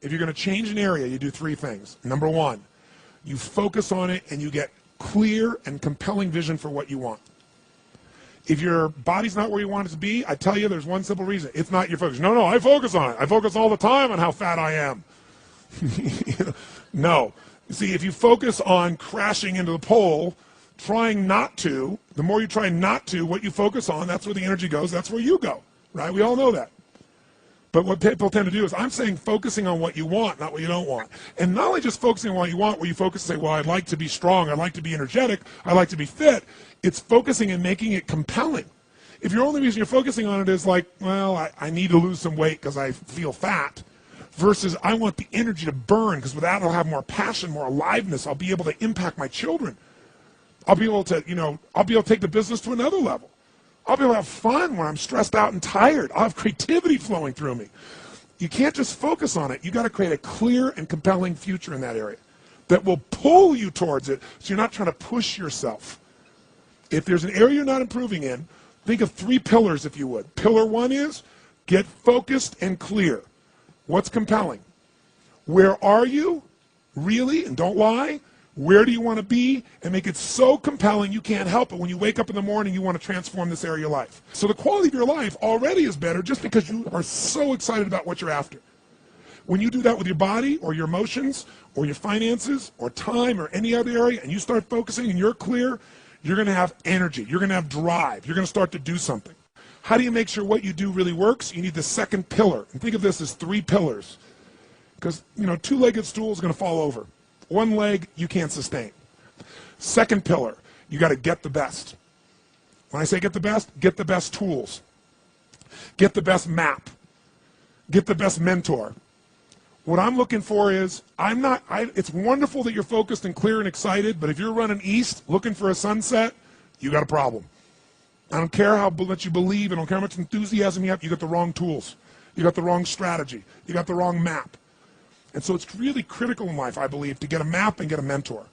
if you're going to change an area, you do three things. Number one, you focus on it and you get clear and compelling vision for what you want. If your body's not where you want it to be, I tell you there's one simple reason. It's not your focus. No, I focus on it. I focus all the time on how fat I am. No. See, if you focus on crashing into the pole, trying not to, the more you try not to, what you focus on, that's where the energy goes, that's where you go, right? We all know that. But what people tend to do is, I'm saying focusing on what you want, not what you don't want. And not only just focusing on what you want, where you focus and say, well, I'd like to be strong, I'd like to be energetic, I'd like to be fit. It's focusing and making it compelling. If your only reason you're focusing on it is like, well, I need to lose some weight because I feel fat, versus I want the energy to burn because with that I'll have more passion, more aliveness, I'll be able to impact my children. I'll be able to, I'll be able to take the business to another level. I'll be able to have fun when I'm stressed out and tired. I'll have creativity flowing through me. You can't just focus on it. You got to create a clear and compelling future in that area that will pull you towards it so you're not trying to push yourself. If there's an area you're not improving in, think of three pillars, if you would. Pillar one is get focused and clear. What's compelling? Where are you? Really? And don't lie. Where do you want to be? And make it so compelling you can't help it. When you wake up in the morning, you want to transform this area of your life. So the quality of your life already is better just because you are so excited about what you're after. When you do that with your body or your emotions or your finances or time or any other area and you start focusing and you're clear, you're going to have energy. You're going to have drive. You're going to start to do something. How do you make sure what you do really works? You need the second pillar. And think of this as three pillars. Because, two-legged stool is going to fall over. One leg you can't sustain. Second pillar, you got to get the best. When I say get the best tools. Get the best map. Get the best mentor. What I'm looking for is, it's wonderful that you're focused and clear and excited, but if you're running east looking for a sunset, you got a problem. I don't care how much you believe, I don't care how much enthusiasm you have, you got the wrong tools. You got the wrong strategy. You got the wrong map. And so it's really critical in life, I believe, to get a map and get a mentor.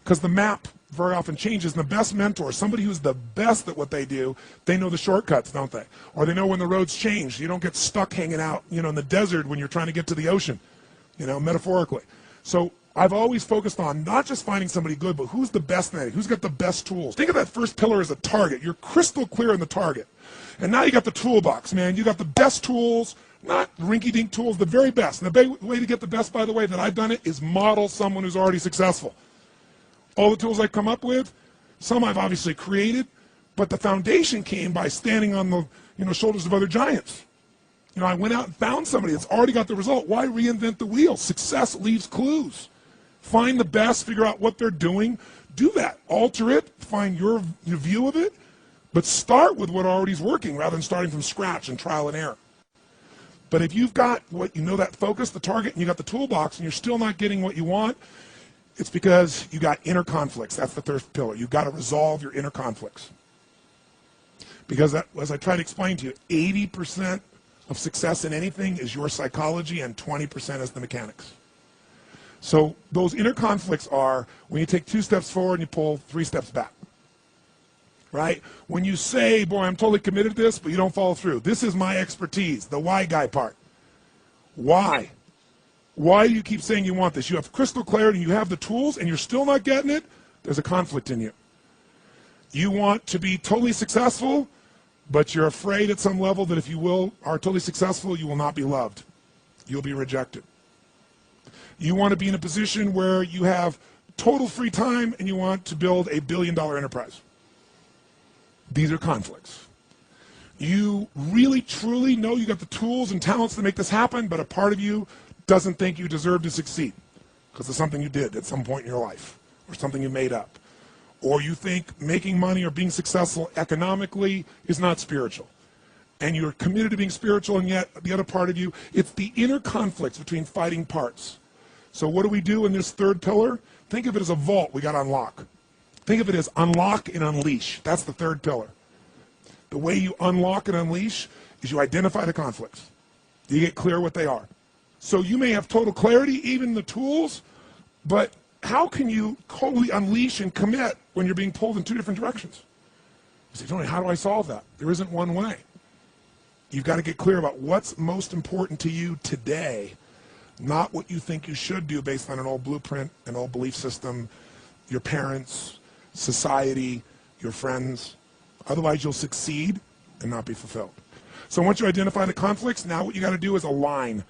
Because the map very often changes, and the best mentor, somebody who's the best at what they do, they know the shortcuts, don't they? Or they know when the roads change. You don't get stuck hanging out, in the desert when you're trying to get to the ocean, metaphorically. So I've always focused on not just finding somebody good, but who's the best at it, who's got the best tools. Think of that first pillar as a target. You're crystal clear on the target. And now you got the toolbox, man. You got the best tools, not rinky-dink tools, the very best. And the way to get the best, by the way, that I've done it is model someone who's already successful. All the tools I come up with, some I've obviously created, but the foundation came by standing on the shoulders of other giants. I went out and found somebody that's already got the result. Why reinvent the wheel? Success leaves clues. Find the best, figure out what they're doing, do that. Alter it, find your view of it, but start with what already is working rather than starting from scratch and trial and error. But if you've got that focus, the target, and you got the toolbox, and you're still not getting what you want, it's because you got inner conflicts. That's the third pillar. You've got to resolve your inner conflicts. Because as I try to explain to you, 80% of success in anything is your psychology and 20% is the mechanics. So those inner conflicts are when you take 2 steps forward and you pull 3 steps back. Right? When you say, boy, I'm totally committed to this, but you don't follow through. This is my expertise, the why guy part. Why? Why do you keep saying you want this? You have crystal clarity, you have the tools, and you're still not getting it? There's a conflict in you. You want to be totally successful, but you're afraid at some level that if you are totally successful, you will not be loved. You'll be rejected. You want to be in a position where you have total free time and you want to build a billion-dollar enterprise. These are conflicts. You really, truly know you got the tools and talents to make this happen, but a part of you doesn't think you deserve to succeed because it's something you did at some point in your life or something you made up. Or you think making money or being successful economically is not spiritual. And you're committed to being spiritual, and yet the other part of you, it's the inner conflicts between fighting parts. So what do we do in this third pillar? Think of it as a vault we got to unlock. Think of it as unlock and unleash. That's the third pillar. The way you unlock and unleash is you identify the conflicts. You get clear what they are. So you may have total clarity, even the tools, but how can you totally unleash and commit when you're being pulled in 2 different directions? You say, Tony, how do I solve that? There isn't one way. You've got to get clear about what's most important to you today, not what you think you should do based on an old blueprint, an old belief system, your parents, society, your friends. Otherwise, you'll succeed and not be fulfilled. So once you identify the conflicts, now what you got to do is align.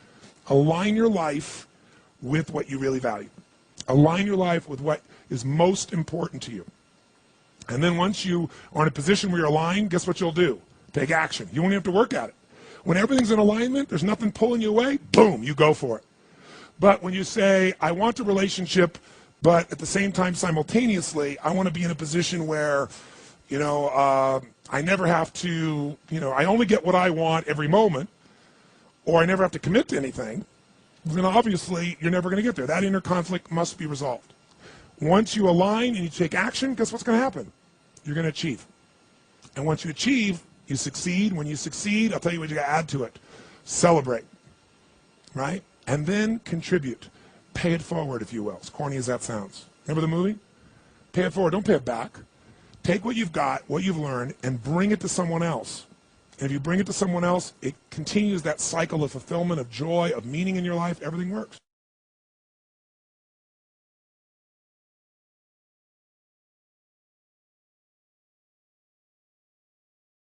Align your life with what you really value. Align your life with what is most important to you. And then once you are in a position where you're aligned, guess what you'll do? Take action. You won't even have to work at it. When everything's in alignment, there's nothing pulling you away, boom, you go for it. But when you say, I want a relationship, but at the same time, simultaneously, I want to be in a position where, I never have to, I only get what I want every moment, or I never have to commit to anything, then obviously you're never going to get there. That inner conflict must be resolved. Once you align and you take action, guess what's going to happen? You're going to achieve. And once you achieve, you succeed. When you succeed, I'll tell you what you got to add to it. Celebrate, right? And then contribute. Pay it forward, if you will, as corny as that sounds. Remember the movie? Pay it forward. Don't pay it back. Take what you've got, what you've learned, and bring it to someone else. And if you bring it to someone else, it continues that cycle of fulfillment, of joy, of meaning in your life. Everything works.